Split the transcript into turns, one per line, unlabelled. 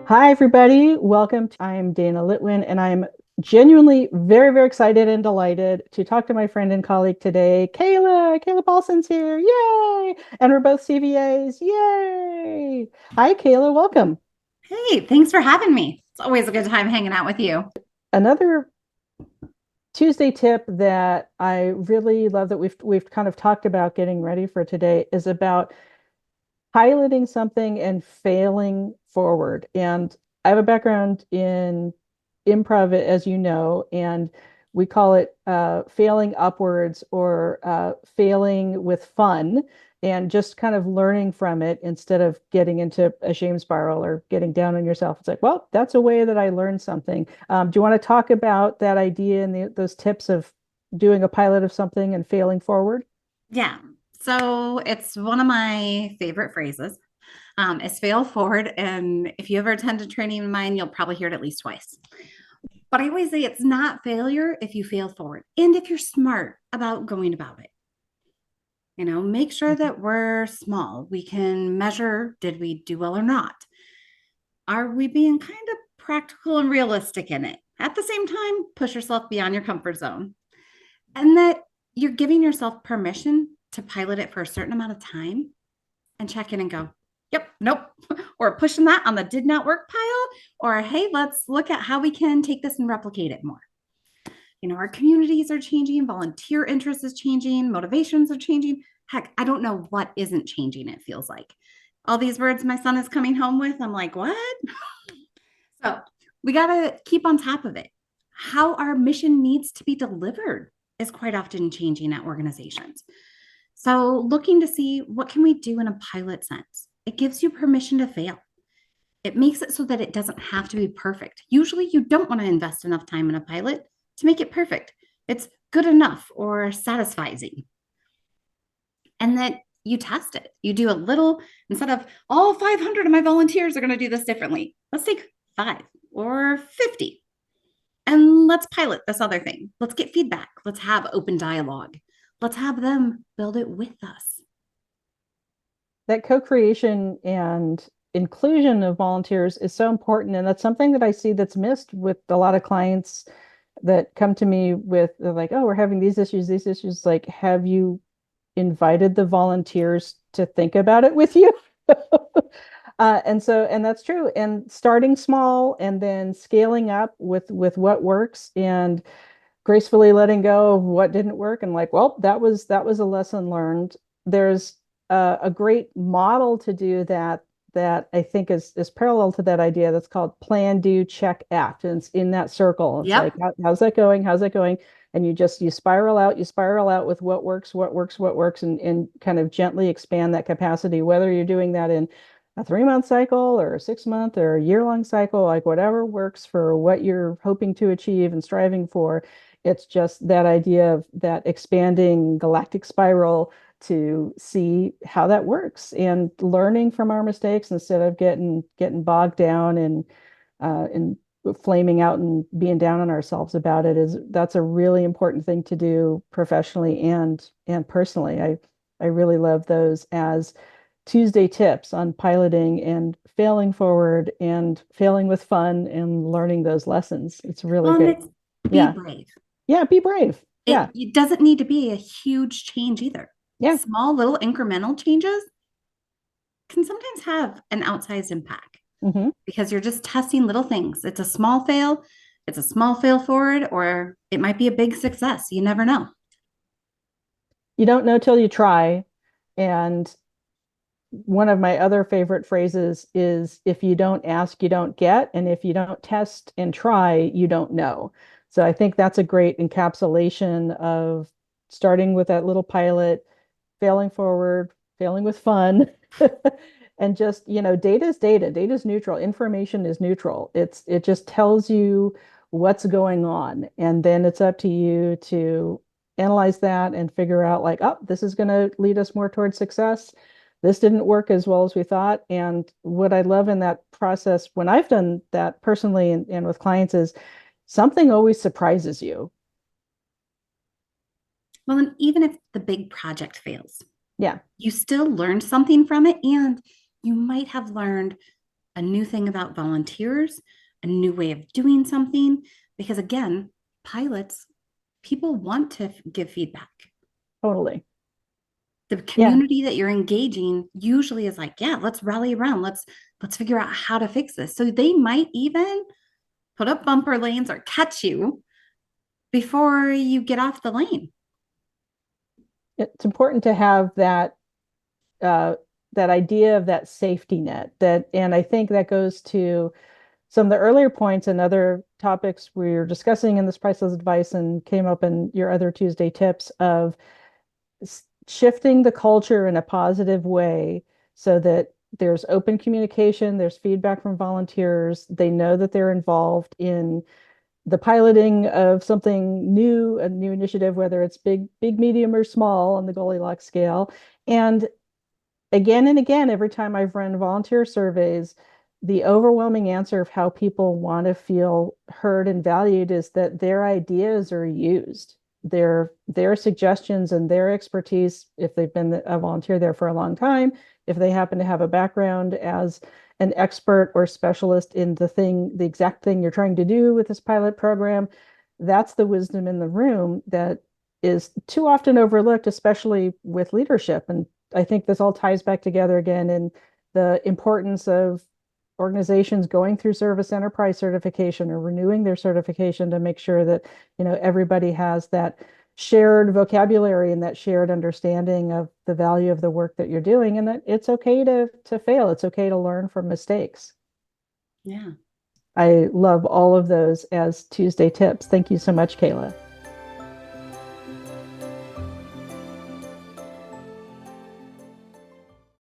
Hi, everybody. Welcome. I'm Dana Litwin, and I'm genuinely very, very excited and delighted to talk to my friend and colleague today, Kayla. Kayla Paulson's here. Yay! And we're both CVAs. Yay! Hi, Kayla. Welcome.
Hey, thanks for having me. It's always a good time hanging out with you.
Another Tuesday tip that I really love that we've kind of talked about getting ready for today is about piloting something and failing forward. And I have a background in improv, as you know, and we call it failing upwards or failing with fun and just kind of learning from it instead of getting into a shame spiral or getting down on yourself. It's like, well, that's a way that I learned something. Do you want to talk about that idea and those tips of doing a pilot of something and failing forward?
Yeah. So it's one of my favorite phrases. Is fail forward. And if you ever attend a training of mine, you'll probably hear it at least twice. But I always say it's not failure if you fail forward. And if you're smart about going about it, make sure
Mhm.
that we're small. We can measure, did we do well or not? Are we being kind of practical and realistic in it? At the same time, push yourself beyond your comfort zone. And that you're giving yourself permission to pilot it for a certain amount of time and check in and go, yep, nope, or pushing that on the did not work pile, or hey, let's look at how we can take this and replicate it more. Our communities are changing, volunteer interest is changing, motivations are changing. Heck, I don't know what isn't changing, it feels like. All these words my son is coming home with, I'm like, what? So we got to keep on top of it. How our mission needs to be delivered is quite often changing at organizations. So looking to see what can we do in a pilot sense. It gives you permission to fail. It makes it so that it doesn't have to be perfect. Usually you don't want to invest enough time in a pilot to make it perfect. It's good enough or satisfying. And that you test it. You do a little, instead of all 500 of my volunteers are going to do this differently. Let's take 5 or 50 and let's pilot this other thing. Let's get feedback. Let's have open dialogue. Let's have them build it with us.
That co-creation and inclusion of volunteers is so important. And that's something that I see that's missed with a lot of clients that come to me with, they're like, oh, we're having these issues. Like, have you invited the volunteers to think about it with you? And that's true. And starting small and then scaling up with what works and gracefully letting go of what didn't work and like, well, that was a lesson learned. There's a great model to do that I think is parallel to that idea that's called plan, do, check, act. And it's in that circle. It's like,
Yep.
how's that going? How's that going? And you spiral out with what works, what works, and kind of gently expand that capacity, whether you're doing that in a 3-month cycle or a 6-month or a year-long cycle, like whatever works for what you're hoping to achieve and striving for. It's just that idea of that expanding galactic spiral to see how that works and learning from our mistakes instead of getting bogged down and flaming out and being down on ourselves about it. Is That's a really important thing to do professionally and personally. I really love those as Tuesday tips on piloting and failing forward and failing with fun and learning those lessons. It's really
Well, and
great.
it's be
Yeah.
brave.
Yeah, be brave. Yeah.
It doesn't need to be a huge change either.
Yeah.
Small little incremental changes can sometimes have an outsized impact
Hmm.
because you're just testing little things. It's a small fail, it's a small fail forward, or it might be a big success. You never know.
You don't know till you try. And one of my other favorite phrases is if you don't ask, you don't get. And if you don't test and try, you don't know. So I think that's a great encapsulation of starting with that little pilot, failing forward, failing with fun. And just, data is data. Data is neutral. Information is neutral. It just tells you what's going on. And then it's up to you to analyze that and figure out like, oh, this is going to lead us more towards success. This didn't work as well as we thought. And what I love in that process when I've done that personally and with clients is something always surprises you.
Well, and even if the big project fails,
Yeah.
you still learned something from it, and you might have learned a new thing about volunteers, a new way of doing something. Because again, pilots, people want to give feedback.
Totally.
The
Yeah.
community that you're engaging usually is like, yeah, let's rally around. Let's figure out how to fix this. So they might even put up bumper lanes or catch you before you get off the lane.
It's important to have uh, that idea of that safety net that, and I think that goes to some of the earlier points and other topics we were discussing in this priceless advice and came up in your other Tuesday tips of shifting the culture in a positive way so that there's open communication, there's feedback from volunteers, they know that they're involved in the piloting of something new, a new initiative, whether it's big, medium, or small on the Goldilocks scale. And again and again, every time I've run volunteer surveys, the overwhelming answer of how people want to feel heard and valued is that their ideas are used. Their suggestions and their expertise, if they've been a volunteer there for a long time, if they happen to have a background as an expert or specialist in the exact thing you're trying to do with this pilot program, that's the wisdom in the room that is too often overlooked, especially with leadership. And I think this all ties back together again in the importance of organizations going through service enterprise certification or renewing their certification to make sure that, everybody has that shared vocabulary and that shared understanding of the value of the work that you're doing, and that it's okay to fail. It's okay to learn from mistakes.
Yeah.
I love all of those as Tuesday tips. Thank you so much, Kayla.